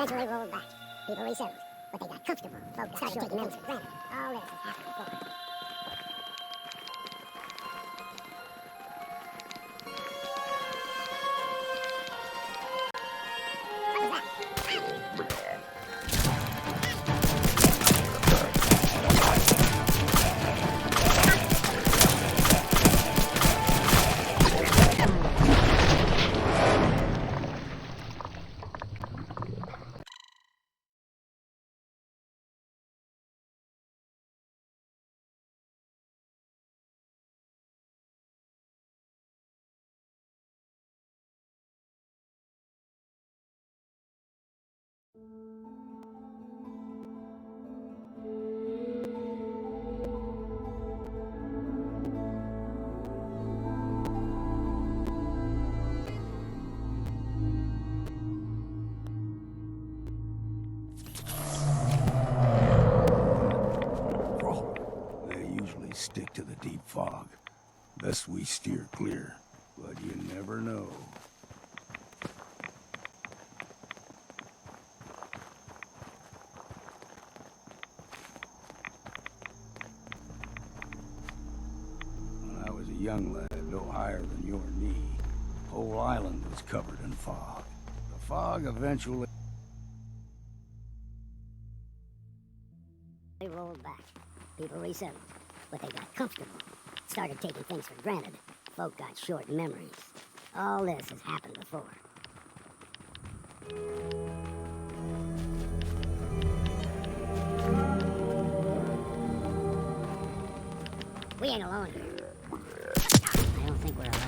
eventually rolled back. People resettled, but they got comfortable. Folks started taking things for granted. All this has happened before. They usually stick to the deep fog. Best we steer clear, but you never know. When I was a young lad, no higher than your knee, the whole island was covered in fog. The fog eventually... They rolled back. People resettled, but they got comfortable. Started taking things for granted. Folk got short memories. All this has happened before. We ain't alone here. I don't think we're alone.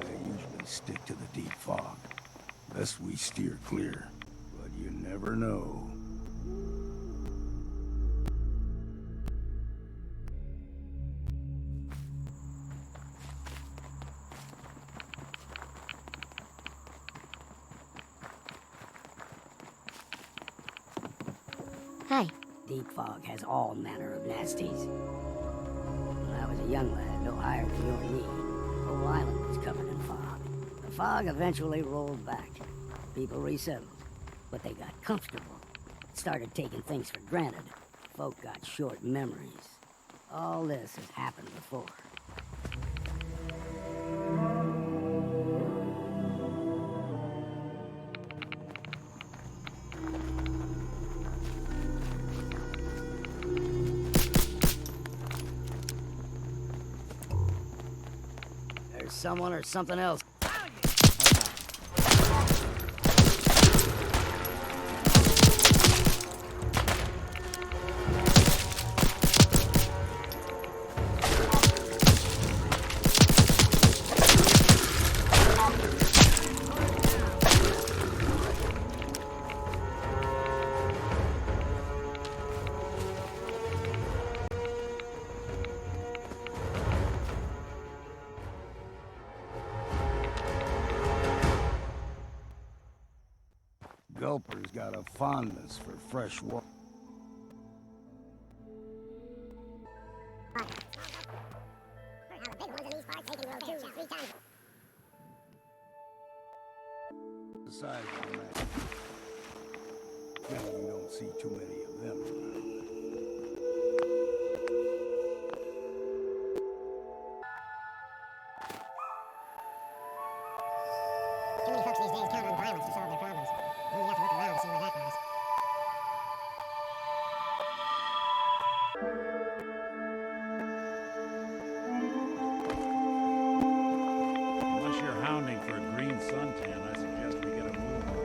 They usually stick to the deep fog. Best we steer clear, but you never know. Hi. Deep fog has all manner of nasties. When I was a young lad, no higher than your knee, the whole island was covered in fog. The fog eventually rolled back. People resettled, but they got comfortable. Started taking things for granted. Folk got short memories. All this has happened before. There's someone or something else. Gulper's got a fondness for fresh water. Aside from that, you don't see too many of them around. Too many folks these days count on violence to solve their problems. You only have to look around to see where that goes. Unless you're hounding for a green suntan, I suggest we get a move on.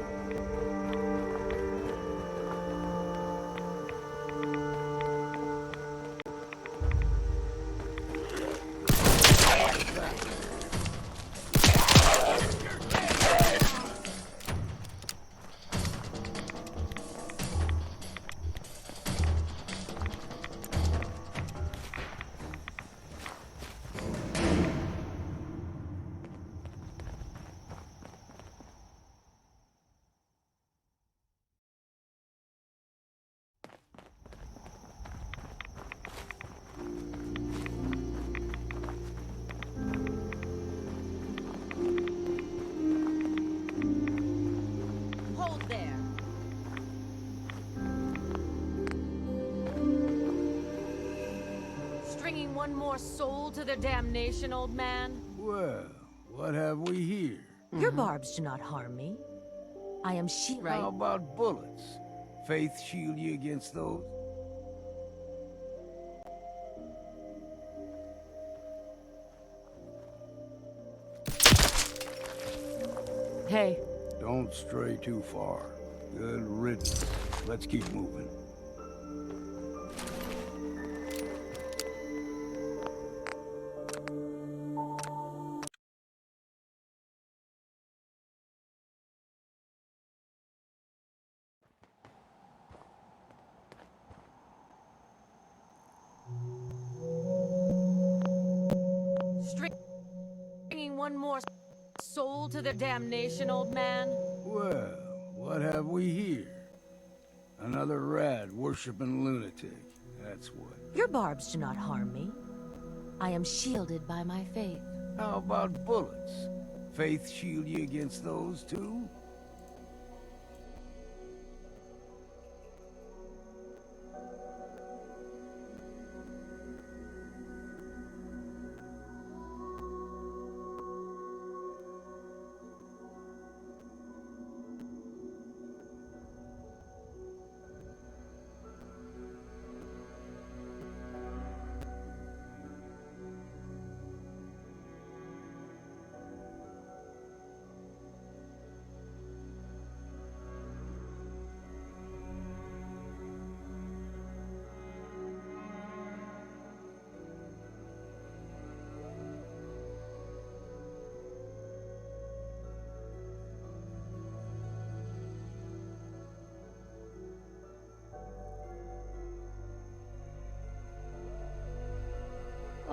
Bringing one more soul to their damnation, old man? Well, what have we here? Your barbs do not harm me. I am right? How about bullets? Faith shield you against those? Hey. Don't stray too far. Good riddance. Let's keep moving. Bringing one more soul to their damnation, old man? Well, what have we here? Another rad worshipping lunatic. That's what. Your barbs do not harm me. I am shielded by my faith. How about bullets? Faith shield you against those too?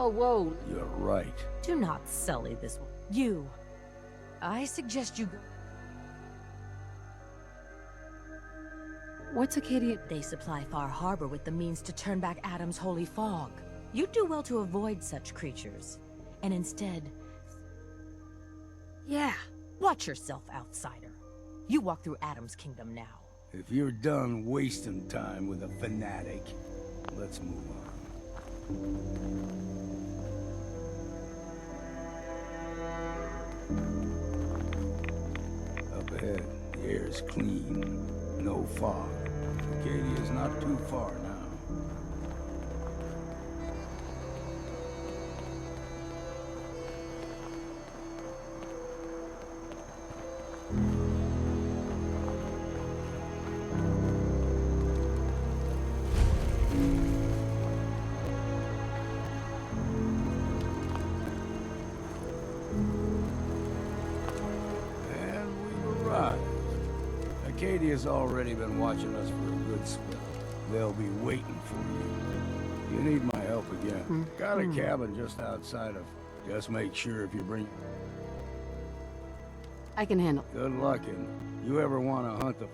Oh, whoa. You're right. Do not sully this one. You. I suggest you go. What's Acadia? They supply Far Harbor with the means to turn back Adam's holy fog. You'd do well to avoid such creatures. And instead... Yeah. Watch yourself, outsider. You walk through Adam's kingdom now. If you're done wasting time with a fanatic, let's move on. Up ahead, the air's clean. No fog. Acadia's not too far now. Acadia's already been watching us for a good spell. They'll be waiting for you. You need my help again. Got a cabin just outside of... Just make sure if you bring... I can handle. Good luck, and you ever want to hunt the...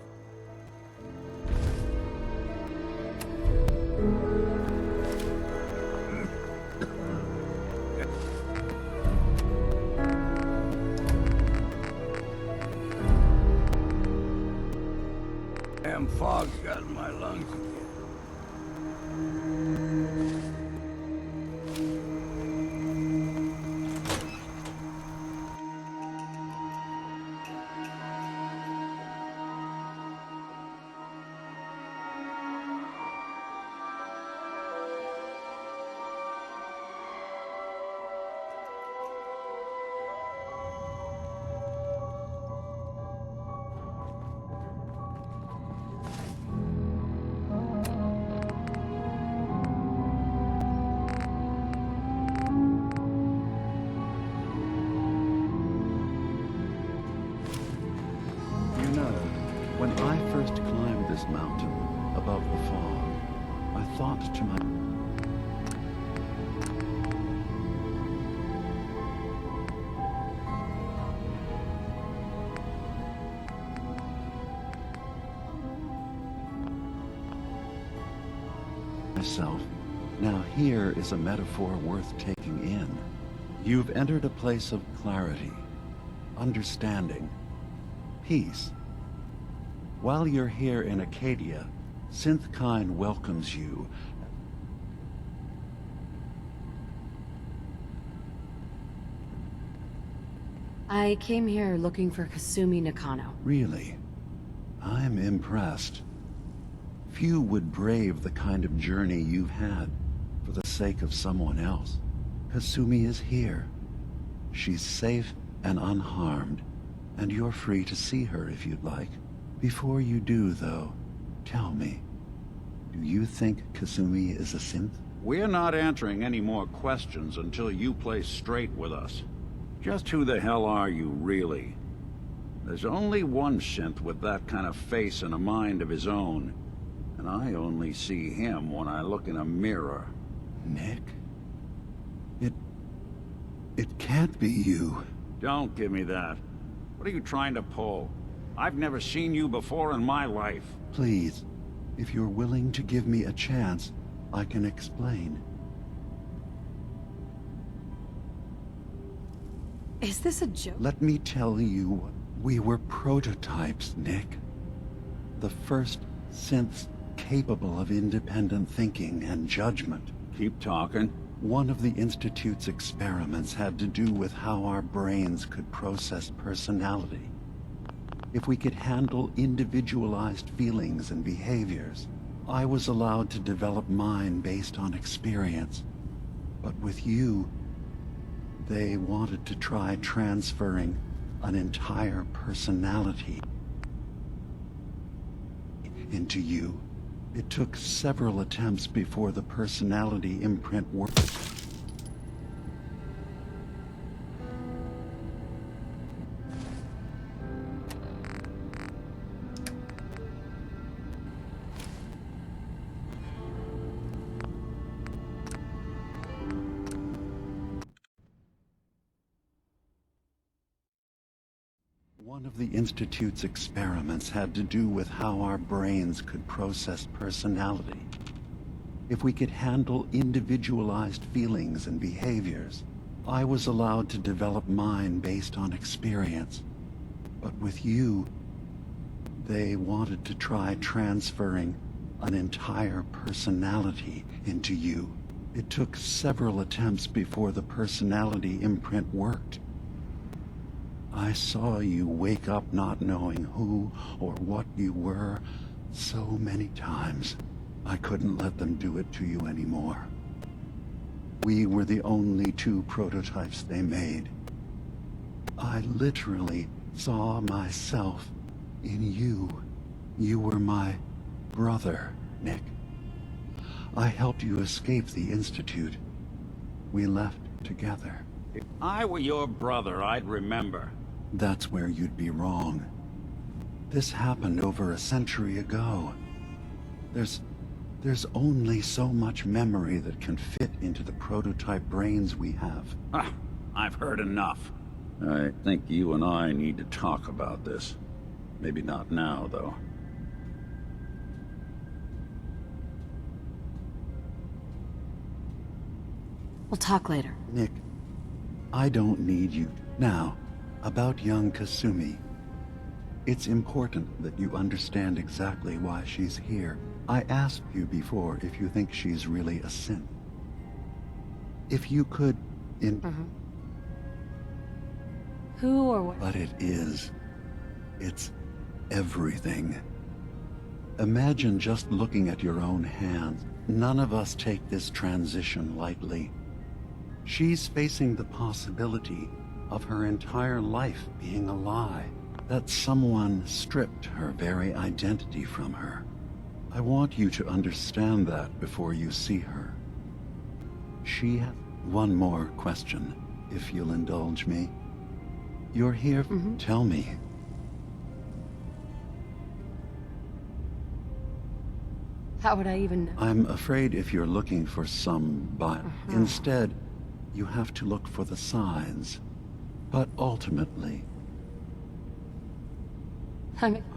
Damn fog's got in my lungs again. When I first climbed this mountain above the fog, I thought to myself, now here is a metaphor worth taking in. You've entered a place of clarity, understanding, peace. While you're here in Acadia, Synthkind welcomes you I came here looking for Kasumi Nakano. Really? I'm impressed. Few would brave the kind of journey you've had for the sake of someone else. Kasumi is here. She's safe and unharmed, and you're free to see her if you'd like. Before you do, though, tell me, do you think Kasumi is a synth? We're not answering any more questions until you play straight with us. Just who the hell are you, really? There's only one synth with that kind of face and a mind of his own, and I only see him when I look in a mirror. Nick? It can't be you. Don't give me that. What are you trying to pull? I've never seen you before in my life. Please, if you're willing to give me a chance, I can explain. Is this a joke? Let me tell you, we were prototypes, Nick. The first synths capable of independent thinking and judgment. Keep talking. One of the Institute's experiments had to do with how our brains could process personality. If we could handle individualized feelings and behaviors, I was allowed to develop mine based on experience. But with you, they wanted to try transferring an entire personality into you. It took several attempts before the personality imprint worked. One of the Institute's experiments had to do with how our brains could process personality. If we could handle individualized feelings and behaviors, I was allowed to develop mine based on experience. But with you, they wanted to try transferring an entire personality into you. It took several attempts before the personality imprint worked. I saw you wake up not knowing who or what you were so many times. I couldn't let them do it to you anymore. We were the only two prototypes they made. I literally saw myself in you. You were my brother, Nick. I helped you escape the Institute. We left together. If I were your brother, I'd remember. That's where you'd be wrong. This happened over a century ago. There's only so much memory that can fit into the prototype brains we have. Ah, I've heard enough. I think you and I need to talk about this. Maybe not now, though. We'll talk later. Nick, I don't need you. Now, about young Kasumi. It's important that you understand exactly why she's here. I asked you before if you think she's really a synth. If you could, Who or what? But it is. It's everything. Imagine just looking at your own hands. None of us take this transition lightly. She's facing the possibility of her entire life being a lie, that someone stripped her very identity from her. I want you to understand that before you see her. She has one more question, if you'll indulge me. You're here, tell me. How would I even know? I'm afraid if you're looking for some instead, you have to look for the signs. But ultimately,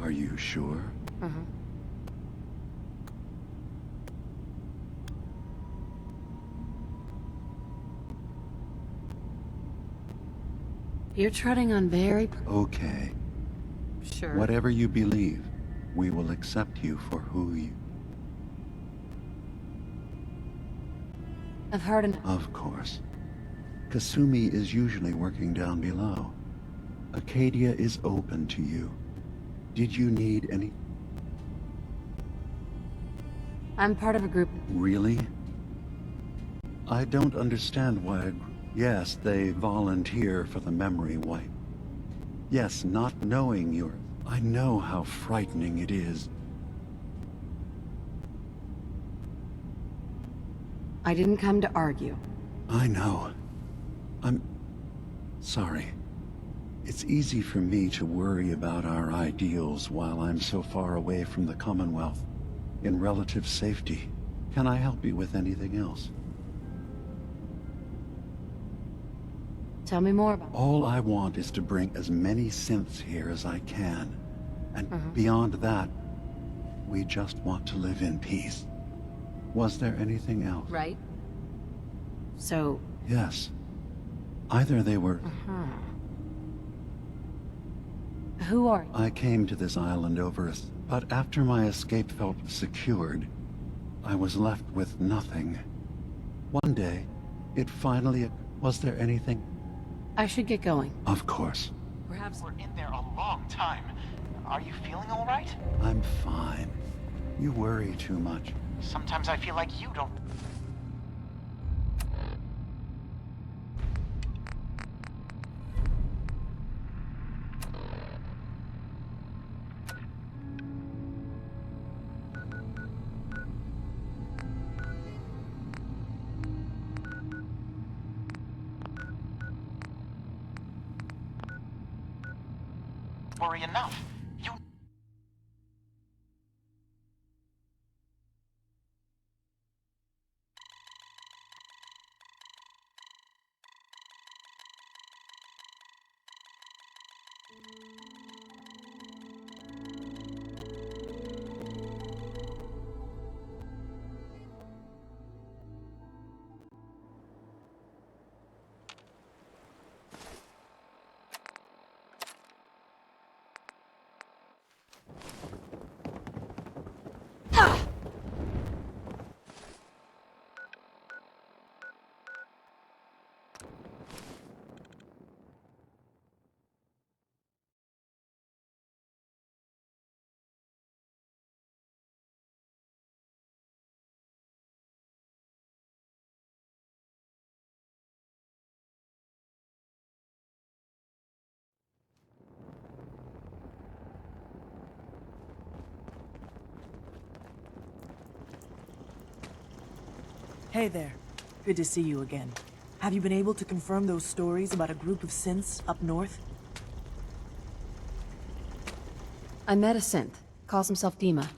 are you sure? You're treading on very... Okay. Sure. Whatever you believe, we will accept you for who you... I've heard enough. Of course. Kasumi is usually working down below. Acadia is open to you. Did you need any... I'm part of a group. Really? I don't understand why... Yes, they volunteer for the memory wipe. Yes, not knowing your... I know how frightening it is. I didn't come to argue. I know. I'm... sorry. It's easy for me to worry about our ideals while I'm so far away from the Commonwealth, in relative safety. Can I help you with anything else? Tell me more about All I want is to bring as many synths here as I can. And beyond that, we just want to live in peace. Was there anything else? Right? So... Yes. Either they were... Who are you? I came to this island but after my escape felt secured, I was left with nothing. One day, it finally... Was there anything? I should get going. Of course. Perhaps... We're in there a long time. Are you feeling all right? I'm fine. You worry too much. Sometimes I feel like you don't... worry enough. You... Hey there. Good to see you again. Have you been able to confirm those stories about a group of synths up north? I met a synth. Calls himself Dima.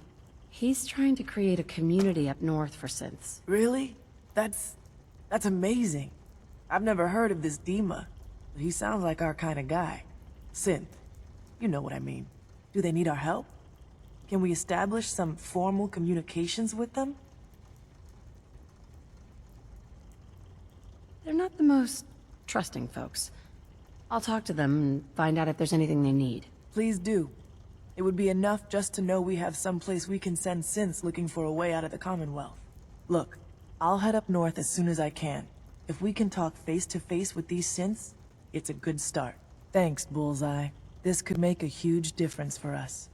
He's trying to create a community up north for synths. Really? That's amazing. I've never heard of this Dima, but he sounds like our kind of guy. Synth. You know what I mean. Do they need our help? Can we establish some formal communications with them? They're not the most trusting folks. I'll talk to them and find out if there's anything they need. Please do. It would be enough just to know we have someplace we can send synths looking for a way out of the Commonwealth. Look, I'll head up north as soon as I can. If we can talk face to face with these synths, it's a good start. Thanks, Bullseye. This could make a huge difference for us.